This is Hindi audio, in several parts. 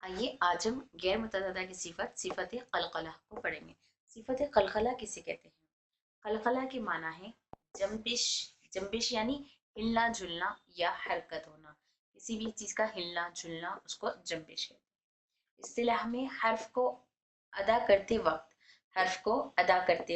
आइए आज हम गैर मुतअद्दिदा की सिफत कलकला को पढ़ेंगे। सिफत कलकला किसे कहते हैं? कलकला के माना है जंबिश। जंबिश यानी हिलना झुलना या हरकत होना। किसी भी चीज का हिलना झुलना उसको जंबिश कहते हैं। इस्तिलाह में हर्फ को अदा करते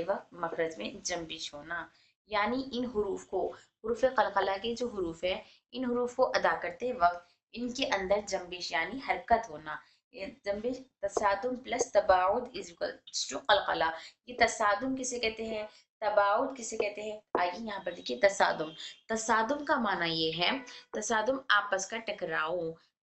वक्त मखरज में जंबिश होना, यानी इन हरूफ को, हरूफ कलकला के जो हरूफ है, इन हरूफ को अदा करते वक्त इनके अंदर जंबिश यानी हरकत होना। जंबिश तसादुम प्लस तबाउद इज इक्वल्स टू कलकला। ये तसादुम किसे कहते हैं, तबाउद किसे कहते हैं? आइए यहाँ पर देखिए तसादुम। तसादुम का माना ये है, तसादुम आपस का टकराव।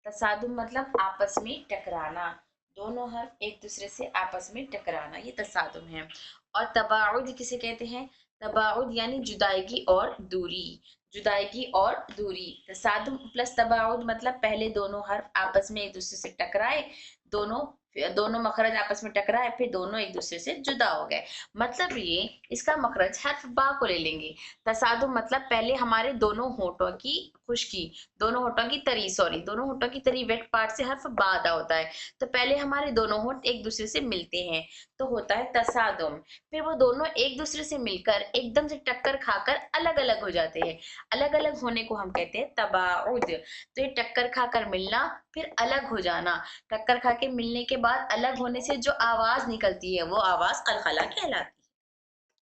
तसादुम मतलब आपस में टकराना, दोनों हर्फ एक दूसरे से आपस में टकराना, ये तसादुम है। और तबाउद किसे कहते हैं? तबाउद यानी जुदाईगी और दूरी, जुदाईगी और दूरी। तसादुम प्लस तबाउद मतलब पहले दोनों हर्फ आपस में एक दूसरे से टकराए, दोनों दोनों मखरज आपस में टकराए, फिर दोनों एक दूसरे से जुदा हो गए। मतलब ये इसका मखरज हर्फ बा को ले लेंगे। तसादुम मतलब पहले हमारे दोनों होठों की खुश्की, दोनों होठों की तरी, सॉरी दोनों होठों की तरी वेट पार्ट से हर्फ बा अदा होता है। तो पहले हमारे दोनों होठ एक दूसरे से मिलते हैं तो होता है तसादुम। फिर वो दोनों एक दूसरे से मिलकर एकदम से टक्कर खाकर अलग अलग हो जाते हैं। अलग अलग होने को हम कहते हैं तबाउद। तो ये टक्कर खाकर मिलना फिर अलग हो जाना, टक्कर खा के मिलने के बाद अलग होने से जो आवाज निकलती है वो आवाज कलकला कहलाती है।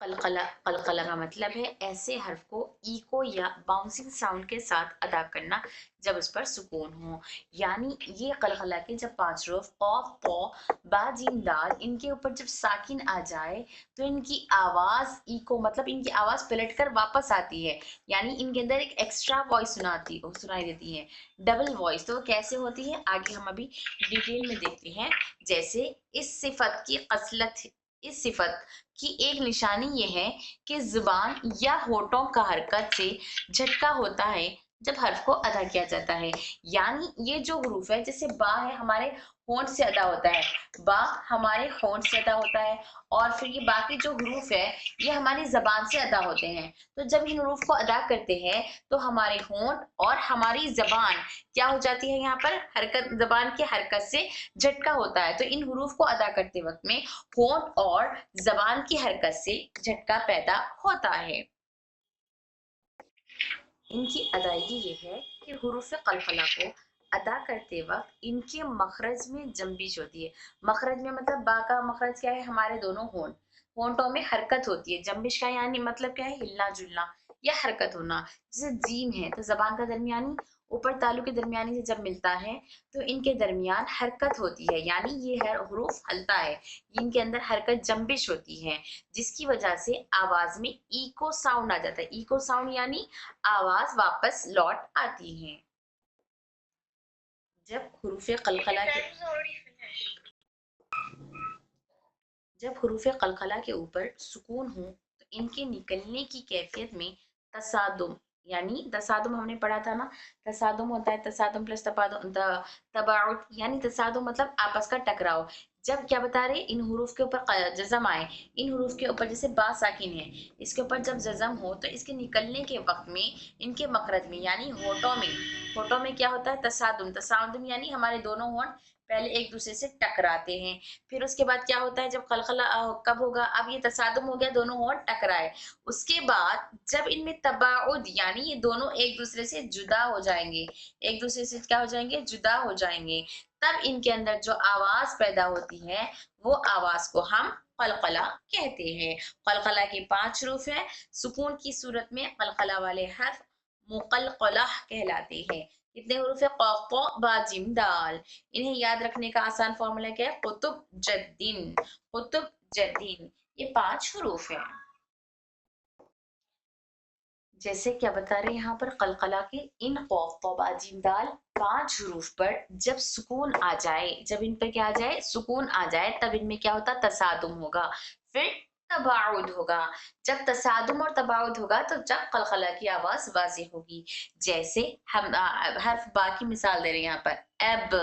कलकला, कलकला का मतलब है ऐसे हर्फ को इको या बाउंसिंग साउंड के साथ अदा करना जब उस पर सुकून हो। यानी ये कलकला के जब पांच रूफ कौफ कौ बा जीम दाल, इनके ऊपर जब साकिन आ जाए तो इनकी आवाज इको मतलब इनकी आवाज पलट कर वापस आती है, यानी इनके अंदर एक एक्स्ट्रा वॉइस सुनाई देती है, डबल वॉइस। तो वो कैसे होती है आगे हम अभी डिटेल में देखते हैं। जैसे इस सिफत की कसलत, इस सिफत की एक निशानी यह है कि जुबान या होठों का हरकत से झटका होता है जब हर्फ को अदा किया जाता है। यानी ये जो हरूफ है, जैसे बा है हमारे होंठ से अदा होता है, बा हमारे होंठ से अदा होता है, और फिर ये बाकी जो हरूफ है ये हमारी जबान से अदा होते हैं। तो जब इन हरूफ को अदा करते हैं तो हमारे होंठ और हमारी जबान क्या हो जाती है, यहाँ पर हरकत, जबान की हरकत से झटका होता है। तो इन हरूफ को अदा करते वक्त में होंठ और जबान की हरकत से झटका पैदा होता है। इनकी अदायगी ये है कि हुरूफ कलकला को अदा करते वक्त इनके मखरज में जंबिश होती है। मखरज में मतलब बा का मखरज क्या है, हमारे दोनों होंठ, होंठों में हरकत होती है। जंबिश का यानी मतलब क्या है, हिलना जुलना या हरकत होना। जैसे जीम है तो जबान का दरमियानी ऊपर तालु के दरमियानी से जब मिलता है तो इनके दरमियान हरकत होती है, यानी ये है हरूफ हलता है, इनके अंदर हरकत जंबिश होती है, जिसकी वजह से आवाज में इको साउंड आ जाता है। इको साउंड यानी आवाज वापस लौट आती है। जब हुरूफ कलकला के जब हुरूफ कलकला के ऊपर सुकून हो तो इनके निकलने की कैफियत में तसादुम, यानी तसादुम हमने पढ़ा था ना, तसादुम होता है तसादुम प्लस तबाउद, यानी तसादुम मतलब आपस का टकराव। जब क्या बता रहे, इन हुरूफ के ऊपर जज़म आए, इन हुरूफ के ऊपर जैसे बा साकिन है, इसके ऊपर जब जज़म हो तो इसके निकलने के वक्त में इनके मखरज में यानी होठों में, होठों में क्या होता है, तसादुम। तसादुम यानी हमारे दोनों होंठ पहले एक दूसरे से टकराते हैं, फिर उसके बाद क्या होता है, जब कलकला कब होगा, अब ये तसादुम हो गया, दोनों होंठ टकराए, उसके बाद जब इनमें तबाउद यानी ये दोनों एक दूसरे से जुदा हो जाएंगे, एक दूसरे से क्या हो जाएंगे, जुदा हो जाएंगे, तब इनके अंदर जो आवाज पैदा होती है वो आवाज को हम कलकला कहते हैं। कलकला के पांच रूफ है, सुकून की सूरत में कलकला वाले हर्फ मुकलकला कहलाते हैं। कितने हरूफ है, क़ाफ़ क़ा बा जीम दाल। इन्हें याद रखने का आसान फॉर्मूला क्या है, कुतुब जद्दीन, कुतुब जद्दीन। ये पांच हरूफ है। जैसे क्या बता रहे हैं यहाँ पर, कलकला के इन क़ाफ़ क़ा बा जीम दाल पांच हरूफ पर जब सुकून आ जाए, जब इन पर क्या आ जाए, सुकून आ जाए, तब इनमें क्या होता, तसादुम होगा, फिर तबाउद होगा। जब तसादुम और तबाउद होगा तो जब कलकला की आवाज वाज़ेह होगी। जैसे हम हर्फ बा की मिसाल दे रहे हैं यहाँ पर, एब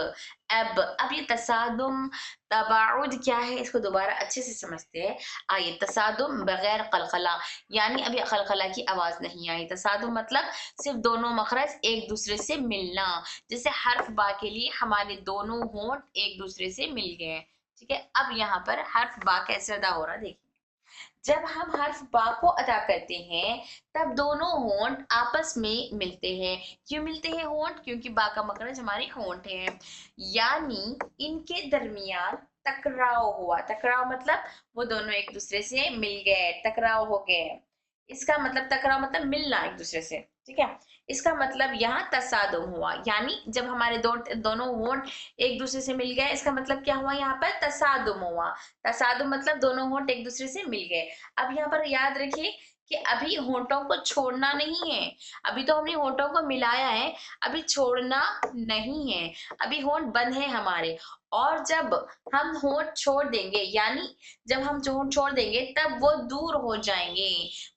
एब। अब ये तसादुम तबाउद क्या है, इसको दोबारा अच्छे से समझते हैं। आइए, तसादुम बगैर कलकला, यानी अभी कलकला की आवाज नहीं आई। तसादुम मतलब सिर्फ दोनों मखरज एक दूसरे से मिलना। जैसे हर्फ बा के लिए हमारे दोनों होंठ एक दूसरे से मिल गए। ठीक है, अब यहाँ पर हर्फ बा कैसे अदा हो रहा देखिए। जब हम हर्फ बा को अदा करते हैं तब दोनों होंठ आपस में मिलते हैं। क्यों मिलते हैं होंठ? क्योंकि बा का मखरज हमारे होंठ है, यानी इनके दरमियान टकराव हुआ। टकराव मतलब वो दोनों एक दूसरे से मिल गए, टकराव हो गए। इसका मतलब टकराव मतलब मिलना एक दूसरे से। ठीक है, इसका मतलब यहाँ तसादुम हुआ, यानी जब हमारे दोनों होंठ एक दूसरे से मिल गए, इसका मतलब क्या हुआ, यहाँ पर तसादुम हुआ। तसादुम मतलब दोनों होंठ एक दूसरे से मिल गए। अब यहाँ पर याद रखिए कि अभी होंठों को छोड़ना नहीं है। अभी तो हमने होंठों को मिलाया है, अभी छोड़ना नहीं है। अभी होंठ बंद है हमारे, और जब हम होंठ छोड़ देंगे, यानी जब हम होंठ छोड़ देंगे तब वो दूर हो जाएंगे।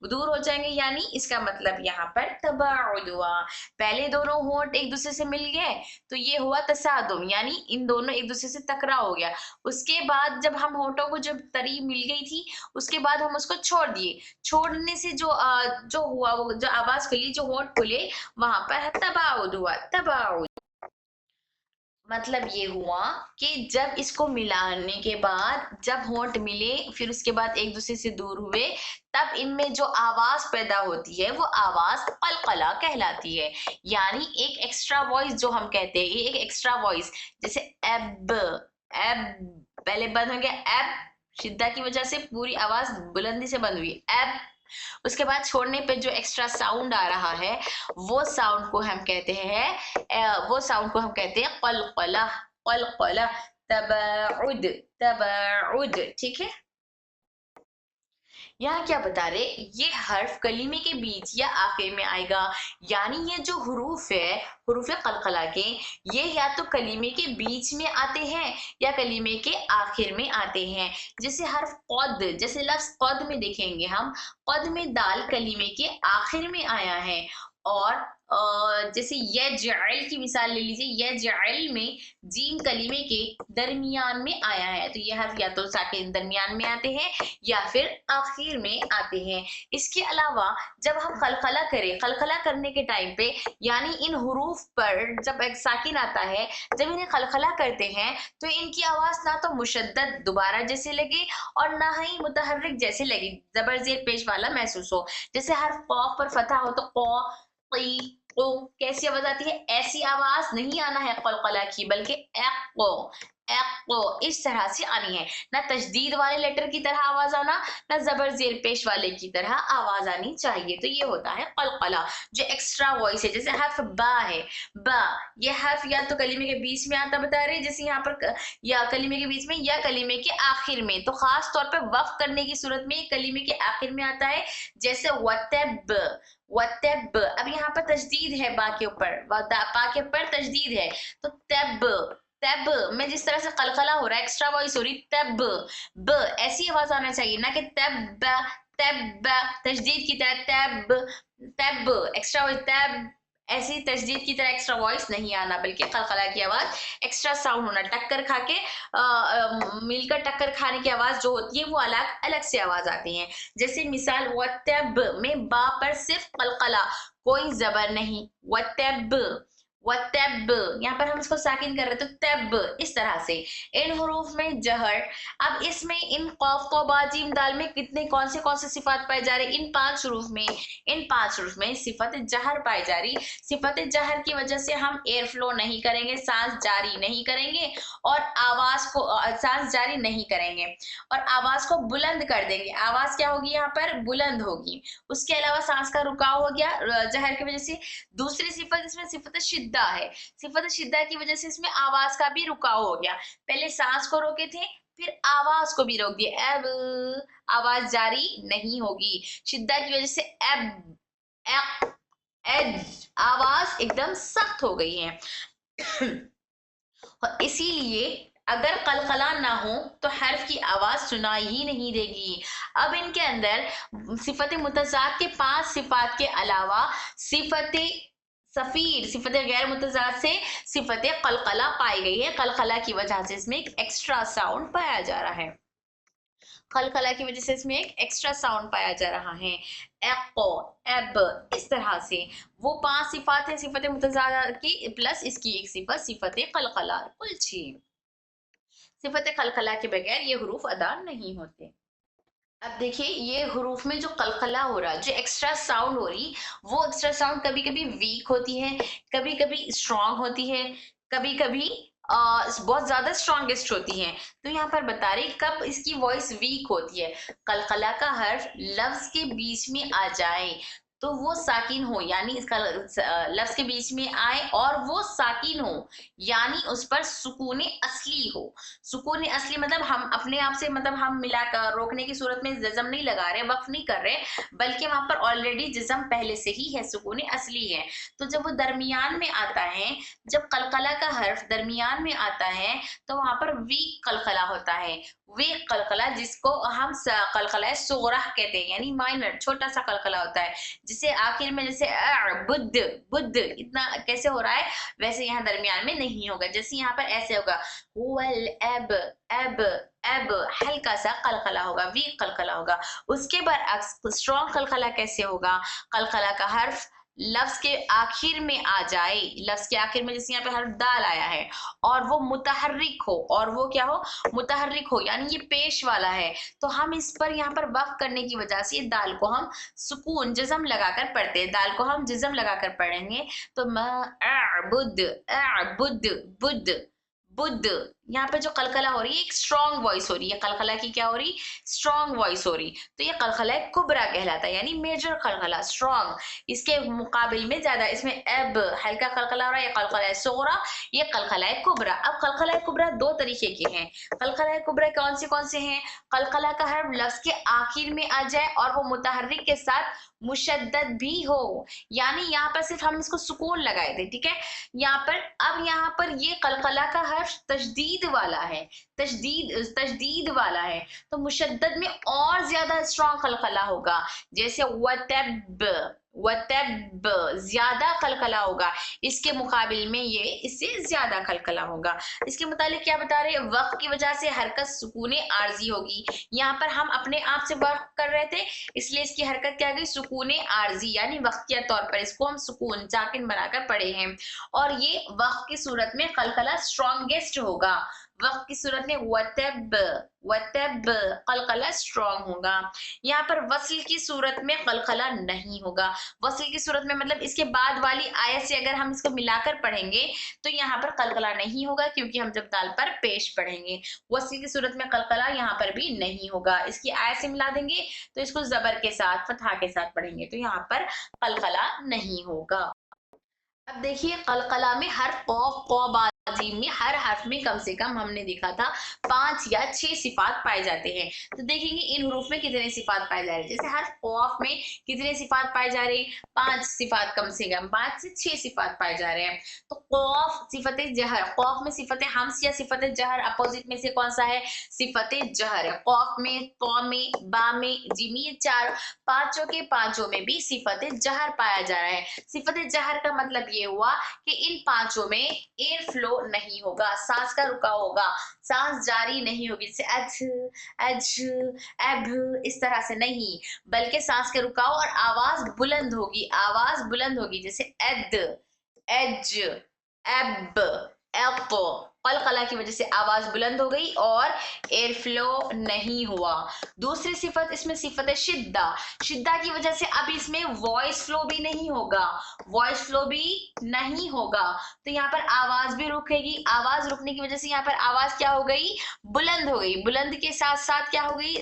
दूर हो जाएंगे यानी इसका मतलब यहाँ पर तबाउद हुआ। पहले दोनों होंठ एक दूसरे से मिल गए तो ये हुआ तसादुम, यानी इन दोनों एक दूसरे से टकराव हो गया। उसके बाद जब हम होंठों को जब तरी मिल गई थी, उसके बाद हम उसको छोड़ दिए। छोड़ने से जो हुआ, वो जो आवाज खुली, जो होंठ खुले, वहां पर तबाउद हुआ। तबाउद मतलब ये हुआ कि जब इसको मिलाने के बाद, जब होंठ मिले फिर उसके बाद एक दूसरे से दूर हुए, तब इनमें जो आवाज पैदा होती है वो आवाज कलकला कहलाती है। यानी एक एक्स्ट्रा वॉइस जो हम कहते हैं, एक एक्स्ट्रा वॉइस, जैसे एब एब, पहले बंद हो गया एब, शिद्दा की वजह से पूरी आवाज बुलंदी से बंद हुई एब। उसके बाद छोड़ने पे जो एक्स्ट्रा साउंड आ रहा है वो साउंड को हम कहते हैं, वो साउंड को हम कहते हैं कलकला। कलकला, तबाउद, तबाउद। ठीक है, यहाँ क्या बता रहे, ये हर्फ कलीमे के बीच या आखिर में आएगा। यानी ये जो हुरूफ है, हुरूफ कलकला के, ये या तो कलीमे के बीच में आते हैं या कलीमे के आखिर में आते हैं। जैसे हर्फ कद, जैसे लफ्ज कद में देखेंगे हम, कद में दाल कलीमे के आखिर में आया है। और जैसे यजअल की मिसाल ले लीजिए, यजअल में जीम कलीमे के दरमियान में आया है, तो ये हर्फ या तो साकिन दरमियान में आते हैं या फिर आखिर में आते हैं। इसके अलावा जब हम खलखला करें, खलखला करने के टाइम पे, यानी इन हुरूफ पर जब एक साकिन आता है, जब इन्हें खलखला करते हैं तो इनकी आवाज ना तो मुशद्दद दोबारा जैसे लगे और ना ही मुतहर्रिक जैसे लगे, जबर जेर पेश वाला महसूस हो। जैसे हर कॉफ पर फतह हो तो कौ, क़ी, क़ु, कैसी आवाज आती है? ऐसी आवाज नहीं आना है कलकला की, बल्कि एक्को, एक्को इस तरह से आनी है। ना तशदीद वाले लेटर की तरह आवाज आना, ना जबर जेर पेश वाले की तरह आवाज आनी चाहिए। तो ये होता है कलकला, जो एक्स्ट्रा वॉइस है। जैसे हर्फ बा है, बा, ये हर्फ या तो कलीमे के बीच में आता बता रहे, जैसे यहाँ पर या कलीमे के बीच में या कलीमे के आखिर में। तो खास तौर पर वक्फ करने की सूरत में कलीमे के आखिर में आता है, जैसे वतब, वतब। अब यहाँ पर तशदीद है बा के ऊपर, बा के ऊपर तशदीद है, तो तब, तब में जिस तरह से कलकला हो रहा है, एक्स्ट्रा वॉइस हो रही, तब, ब ऐसी आवाज आना चाहिए, ना कि तब, तब तशदीद की तरह, तब, तब एक्स्ट्रा वॉइस, तब ऐसी तशदीद की तरह एक्स्ट्रा वॉइस नहीं आना, बल्कि कलकला की आवाज एक्स्ट्रा साउंड होना। टक्कर खा के मिलकर टक्कर खाने की आवाज जो होती है वो अलग अलग से आवाज आती है। जैसे मिसाल, वतब में बा पर सिर्फ कलकला, कोई जबर नहीं, वतब, वतब, यहाँ पर हम इसको साकिन कर रहे हैं तो तब, इस तरह से। इन हुरूफ में जहर। अब इसमें इन कौफ तो बा जीम दाल में कितने कौन से सिफात पाए जा रहे? इन पांच हुरूफ में, इन पांच हुरूफ में सिफत जहर पाई जा रही। सिफत जहर की वजह से हम एयर फ्लो नहीं करेंगे, सांस जारी नहीं करेंगे, और आवाज को सांस जारी नहीं करेंगे और आवाज को बुलंद कर देंगे। आवाज क्या होगी? यहाँ पर बुलंद होगी। उसके अलावा सांस का रुकाव हो गया जहर की वजह से। दूसरी सिफत इसमें सिफत शिद्दा है, सिफत शिद्दा की वजह से इसमें आवाज का भी रुकाव हो गया। पहले सांस को रोके थे, फिर आवाज को भी रोक दिया, अब आवाज जारी नहीं होगी। शिद्दा की वजह से अब, एज, आवाज एकदम सख्त हो गई है। और इसीलिए अगर कलकला ना हो तो हर्फ की आवाज सुनाई ही नहीं देगी। अब इनके अंदर सिफत मुतजाद के 5 सिफात के अलावा सिफत सफीर सिफत गैर मुतज़ाद से सिफत कलकला पाई गई है। कलकला की वजह से इसमें एक एक्स्ट्रा साउंड पाया जा रहा है। कलकला की वजह से इसमें एक एक्स्ट्रा साउंड पाया जा रहा है। एक्को, एब, इस तरह से वो 5 सिफात है सिफत मुतज़ादा की, प्लस इसकी एक सिफत सिफत कलकला, कुल 6। सिफत कलकला के बगैर ये हरूफ अदा नहीं होते। अब देखिए ये हरूफ में जो कलकला हो रहा है, जो एक्स्ट्रा साउंड हो रही, वो एक्स्ट्रा साउंड कभी कभी वीक होती है, कभी कभी स्ट्रांग होती है, कभी कभी बहुत ज्यादा स्ट्रॉन्गेस्ट होती है। तो यहाँ पर बता रही कब इसकी वॉइस वीक होती है। कलकला का हर्फ लफ्ज के बीच में आ जाए तो वो साकिन हो, यानी इसका लफ्ज के बीच में आए और वो साकिन हो, यानी उस पर सुकून असली हो। सुकून असली मतलब हम अपने आप से, मतलब हम मिलाकर रोकने की सूरत में जज़म नहीं लगा रहे, वक्फ नहीं कर रहे, बल्कि वहां पर ऑलरेडी जज़म पहले से ही है, सुकून असली है। तो जब वो दरमियान में आता है, जब कलकला का हर्फ दरमियान में आता है तो वहां पर वीक कलकला होता है। वीक कलकला जिसको हम कलकला सुगरा कहते हैं, यानी माइनर, छोटा सा कलकला होता है, जिसे आखिर में जैसे बुद्ध बुद्ध इतना कैसे हो रहा है, वैसे यहाँ दरमियान में नहीं होगा। जैसे यहाँ पर ऐसे होगा हुवल एब एब एब, हल्का सा कलकला होगा, वीक कलकला होगा। उसके बाद स्ट्रॉन्ग कलकला कैसे होगा, कलकला का हर्फ लफ्ज के आखिर में आ जाए, लफ्ज के आखिर में जैसे यहाँ पे हर्फ दाल आया है और वो मुतहर्रिक हो, और वो क्या हो, मुतहर्रिक हो, यानी ये पेश वाला है, तो हम इस पर यहाँ पर वक्फ करने की वजह से दाल को हम सुकून जज़म लगाकर पढ़ते हैं। दाल को हम जज़म लगाकर पढ़ेंगे तो बुद्ध बुद्ध बुद्ध बुद्ध, यहाँ पे जो कलकला हो रही है एक स्ट्रॉन्ग वॉइस हो रही है। कलकला की क्या हो रही, स्ट्रॉन्ग वॉइस हो रही, तो ये कलकला कुबरा कहलाता है, यानी मेजर कलकला, स्ट्रॉन्ग। इसके मुकाबिल में ज्यादा इसमें एब हल्का कलकला हो रहा है, ये कलकला सोगरा, ये कलकला कुबरा। अब कलकला कुबरा दो तरीके के हैं। कलकला कुबरा कौन से हैं, कलकला का हर्फ लफ्ज के आखिर में आ जाए और वो मुतहर्रिक के साथ मुशद्दद भी हो, यानी यहाँ पर सिर्फ हम इसको सुकून लगाए थे, ठीक है। यहाँ पर अब यहाँ पर ये कलकला का हर्फ तशदीद वाला है, तशदीद वाला है, तो मुशद्दद में और ज्यादा स्ट्रॉन्ग कलकला होगा। जैसे वतब वतब ज्यादा कलकला होगा, इसके मुकाबिल में ये इससे ज्यादा कलकला होगा। इसके मुतालिक क्या बता रहे हैं, वक्त की वजह से हरकत सुकूने आर्जी होगी। यहाँ पर हम अपने आप से वर्क कर रहे थे, इसलिए इसकी हरकत क्या गई, सुकूने आर्जी, यानी वक्तिया तौर पर इसको हम सुकून जाकिन बनाकर पढ़े हैं। और ये वक्त की सूरत में कलकला स्ट्रॉन्गेस्ट होगा, वक्त की सूरत में वतब वतब कलकला स्ट्रॉन्ग होगा। यहाँ पर वसल की सूरत में कलकला नहीं होगा। वसल की सूरत में मतलब इसके बाद वाली आयत से अगर हम इसको मिलाकर पढ़ेंगे तो यहाँ पर कलकला नहीं होगा, क्योंकि हम जब दाल पर पेश पढ़ेंगे। वसल की सूरत में कलकला यहाँ पर भी नहीं होगा। इसकी आयत से मिला देंगे तो इसको जबर के साथ, फतहा के साथ पढ़ेंगे तो यहाँ पर कलकला नहीं होगा। अब देखिए कलकला में हर में हर हर्फ में कम से कम हमने देखा था 5 या 6 सिफात पाए जाते हैं। तो देखेंगे इन हुरूफ में कितने सिफात पाए जा रहे हैं। जैसे हर्फ कौफ में कितने सिफात पाए जा रहे हैं, 5 सिफात, कम से कम 5 से 6 सिफात पाए जा रहे हैं। तो कौफ सिफत जहर, कौफ में सिफत हम्स या सिफत जहर अपोजिट में से कौन सा है, सिफत जहर है। कौफ में, तो में, बा में, जी में, ये चार पांचों के पांचों में भी सिफत जहर पाया जा रहा है। सिफत जहर का मतलब ये हुआ कि इन पांचों में एयर फ्लो नहीं होगा, सांस का रुकाव होगा, सांस जारी नहीं होगी, जैसे एब इस तरह से नहीं, बल्कि सांस के रुकाव और आवाज बुलंद होगी, आवाज बुलंद होगी, जैसे एद एज एब एल्को। कलकला की वजह से आवाज बुलंद हो गई और एयर फ्लो नहीं हुआ। दूसरी सिफत इसमें सिफत शिद्दा, शिद्दा की वजह से अब इसमें वॉइस फ्लो भी नहीं होगा, वॉइस फ्लो भी नहीं होगा, तो यहाँ पर आवाज भी रुकेगी। आवाज रुकने की वजह से यहाँ पर आवाज क्या हो गई, बुलंद हो गई। बुलंद के साथ साथ क्या हो गई,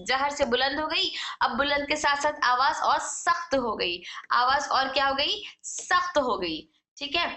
जहर से बुलंद हो गई। अब बुलंद के साथ साथ आवाज और सख्त हो गई, आवाज और क्या हो गई, सख्त हो गई, ठीक है।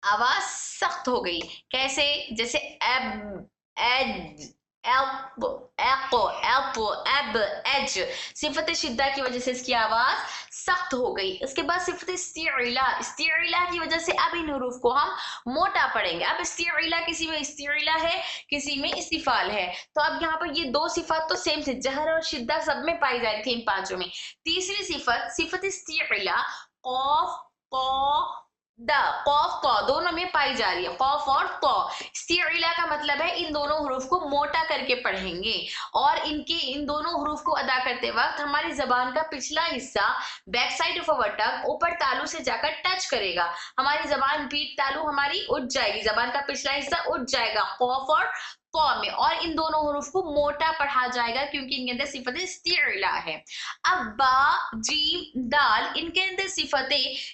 आवाज सख्त हो गई, कैसे, जैसे एब एज एल्प एल्पो एल्पो एब एज। सिफत शिद्दा की वजह से इसकी आवाज सख्त हो गई। इसके बाद सिफत इस्तिइला, इस्तिइला की वजह से अब इन हुरूफ को हम मोटा पढ़ेंगे। अब इस्तिइला किसी में इस्तिइला है, किसी में इस्तिफाल है, तो अब यहाँ पर ये दो सिफात तो सेम थे, जहर और शिद्दा सब में पाई जाती थी इन पांचों में। तीसरी सिफत सिफत इस्तिइला, कौफ क द, कौफ तो दोनों में पाई जा रही है, कौफ और तो। इस्तिला का मतलब है इन दोनों हरूफ को मोटा करके पढ़ेंगे, और इनके इन दोनों हरूफ को अदा करते वक्त हमारी जबान का पिछला हिस्सा बैक साइड ऑफ अवर टंग ऊपर तालू से जाकर टच करेगा, हमारी जबान पीठ तालू हमारी उठ जाएगी, जबान का पिछला हिस्सा उठ जाएगा कौफ और तो में, और इन दोनों हरूफ को मोटा पढ़ा जाएगा क्योंकि इनके अंदर सिफत इस्तिला है। अब बा जीम दाल, इनके अंदर सिफत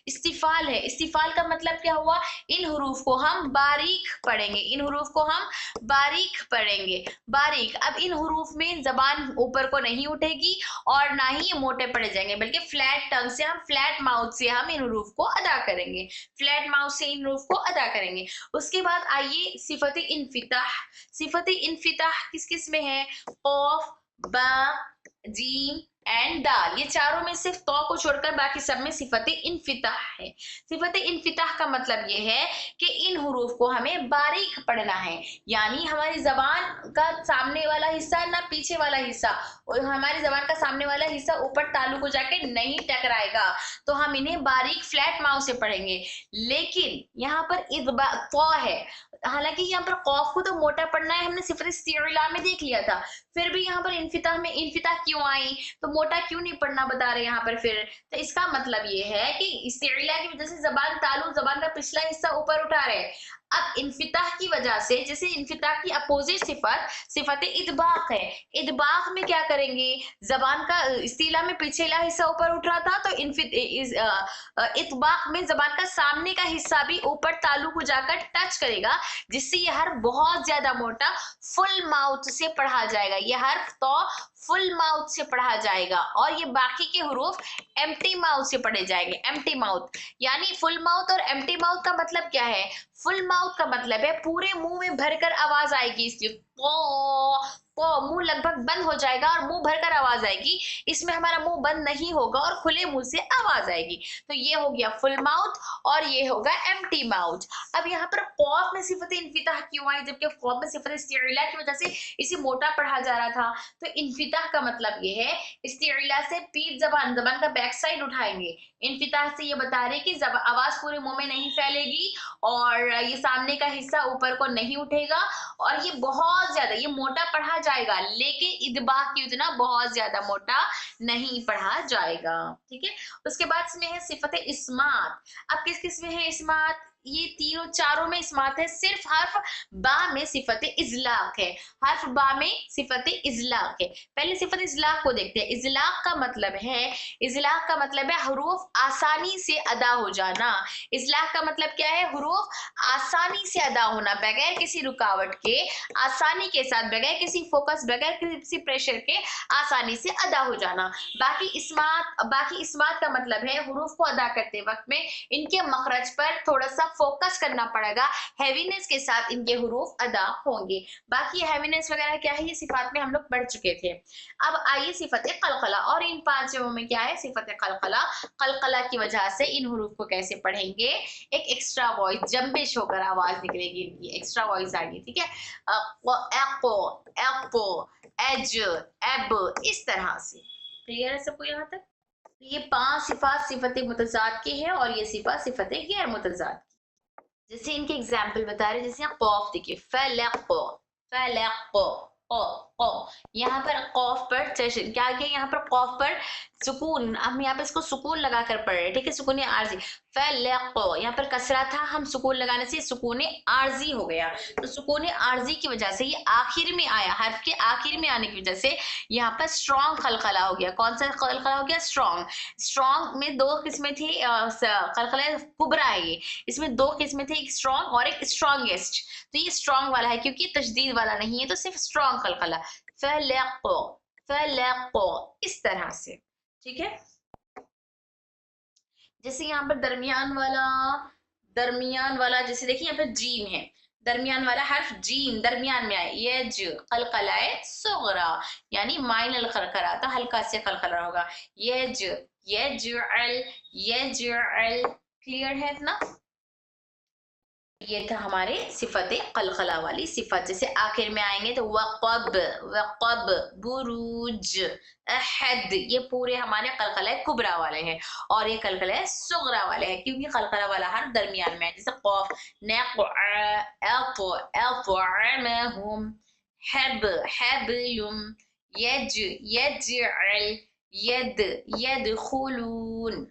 इस्तिफाल है। इस्तिफाल का मतलब क्या हुआ, इन हरूफ को हम बारीक पढ़ेंगे, इन हरूफ को हम बारीक पढ़ेंगे, बारीक। अब इन हरूफ में जबान ऊपर को नहीं उठेगी और ना ही ये मोटे पड़े जाएंगे, बल्कि फ्लैट टंग से हम, फ्लैट माउथ से हम इन हरूफ को अदा करेंगे, फ्लैट माउथ से इन हरूफ को अदा करेंगे। उसके बाद आइए सिफत इन्फिताह। सिफत इन्फिताह किस किस में है, कौफ, बा, जीम एंड दाल, ये चारों में सिर्फ तो को छोड़कर बाकी सब में सिफत इन्फिताह है। सिफत इन्फिताह का मतलब ये है कि इन हुरूफ को हमें बारीक पढ़ना है, यानी हमारी जबान का सामने वाला हिस्सा ना पीछे वाला हिस्सा, और हमारी जबान का सामने वाला हिस्सा ऊपर तालू को जाके नहीं टकराएगा, तो हम इन्हें बारीक फ्लैट माउथ से पढ़ेंगे। लेकिन यहाँ पर इदबा तो है, हालांकि यहाँ पर कौफ को तो मोटा पढ़ना है, हमने सिफत इस्तिला में देख लिया था, फिर भी यहाँ पर इन्फिताह में इन्फिताह क्यों आई, तो मोटा क्यों नहीं पढ़ना बता रहे यहाँ पर फिर, तो इसका मतलब ये है कि इस्तिला की वजह से जबान तालू, जबान का पिछला हिस्सा ऊपर उठा रहे हैं। अब इन्फिताह की वजह से, जैसे इन्फिताह की अपोजिट सिफत सिफत इदबाक है, इदबाक में क्या करेंगे, जबान का इस्तिला में पिछला हिस्सा ऊपर उठ रहा था, तो इतबाक में जबान का सामने का हिस्सा भी ऊपर तालू को जाकर टच करेगा, जिससे यह हर्फ बहुत ज्यादा मोटा फुल माउथ से पढ़ा जाएगा, यह हर्फ तो फुल माउथ से पढ़ा जाएगा, और ये बाकी के हुरूफ एम्प्टी माउथ से पढ़े जाएंगे, एम्प्टी माउथ। यानी फुल माउथ और एम्प्टी माउथ का मतलब क्या है, फुल माउथ का मतलब है पूरे मुंह में भरकर आवाज आएगी, इसलिए मुंह लगभग बंद हो जाएगा और मुंह भरकर आवाज आएगी, इसमें हमारा मुंह बंद नहीं होगा और खुले मुंह से आवाज आएगी। तो ये हो गया फुल माउथ और ये होगा एम्प्टी माउथ। अब यहाँ पर कौफ में सिफत इन्फिताह क्यों आई, जबकि कौफ में सिफत इस्तिला की वजह से इसे मोटा पढ़ा जा रहा था। तो इन्फिताह का मतलब ये है, इस्तिला से पीठ जबान का बैक साइड उठाएंगे, इन्फिताह से ये बता रहे कि आवाज पूरे मुंह में नहीं फैलेगी और ये सामने का हिस्सा ऊपर को नहीं उठेगा, और ये बहुत ज्यादा ये मोटा पढ़ा जाएगा, लेकिन इदबाह की उतना बहुत ज्यादा मोटा नहीं पढ़ा जाएगा। ठीक है, उसके बाद इसमें है सिफत इस्मात। अब किस किस में है इस्मात, ये तीनों चारों में इस्मात है, सिर्फ हर्फ बा में सिफत इजलाक है, हर्फ बा में सिफत इजलाक है। पहले सिफत इजलाक को देखते हैं। इजलाक का मतलब है, इजलाक का मतलब है हुरूफ आसानी से अदा हो जाना। इजलाक का मतलब क्या है, हुरूफ आसानी से अदा होना, बगैर किसी रुकावट के, आसानी के साथ, बगैर किसी फोकस, बगैर किसी प्रेशर के आसानी से अदा हो जाना। बाकी इस्मात का मतलब है हुरूफ को अदा करते वक्त में इनके मखरज पर थोड़ा सा फोकस करना पड़ेगा, हैवीनेस के साथ इनके हुरूफ अदा होंगे। बाकी हैवीनेस वगैरह क्या है, ये सिफात में हम लोग पढ़ चुके थे। अब आइए सिफत कलकला, और इन पांचों में क्या है सिफत कलकला। कलकला की वजह से इन हुरूफ को कैसे पढ़ेंगे, एक एक्स्ट्रा वॉइस जंबिश होकर आवाज निकलेगी, इनकी एक्स्ट्रा वॉइस आएगी। ठीक है, एको, एपो, एज, एब, इस तरह से। क्लियर है सबको यहाँ तक? ये पांच सिफात सिफत मुतजाद की है और ये सिफात सिफत गैर मुतजाद। जैसे इनके एग्जाम्पल बता रहे, जैसे यहाँ कौफ देखिए, फलको, फलको, यहाँ पर कौफ पर क्या क्या, यहाँ पर कौफ पर सुकून, हम यहाँ पे इसको सुकून लगाकर पढ़ रहे हैं। ठीक है, सुकून आर्जी, फलको, यहाँ पर कसरा था, हम सुकून लगाने से सुकून आर्जी हो गया, तो सुकून आर्जी की वजह से ये आखिर में आया, हर्फ के आखिर में आने की वजह से यहाँ पर स्ट्रॉन्ग खलखला हो गया। कौन सा खलखला हो गया, स्ट्रॉन्ग। स्ट्रॉन्ग में दो किस्में थी, खलखला कुबरा है ये, इसमें दो किस्में थे, एक स्ट्रॉन्ग और एक स्ट्रॉन्गेस्ट, तो ये स्ट्रॉन्ग वाला है क्योंकि तशदीद वाला नहीं है, तो सिर्फ स्ट्रॉन्ग खलखला, फलको, फलको, इस तरह से। ठीक है, जैसे यहाँ पर दरमियान वाला जैसे देखिए यहाँ पर जीम है, दरमियान वाला हर्फ जीम दरमियान में आए, ये ज कलकलाए सुगरा, यानी माइनल खलखला, तो हल्का से खलखला होगा, ये ज, ये जुअल, ये जुअल। क्लियर है इतना? ये था हमारे सिफत कलकला वाली सिफत। जैसे आखिर में आएंगे तो वक़ब, वक़ब, बुरूज, अहद, ये पूरे हमारे कलकला कुबरा वाले हैं और ये कलकला सुगरा वाले हैं क्योंकि कलकला वाला हर दरमियान में है। जैसे कौफ, अतअमहुम, हब, हबलुम, यज, यजअल, यद, यदखुलून।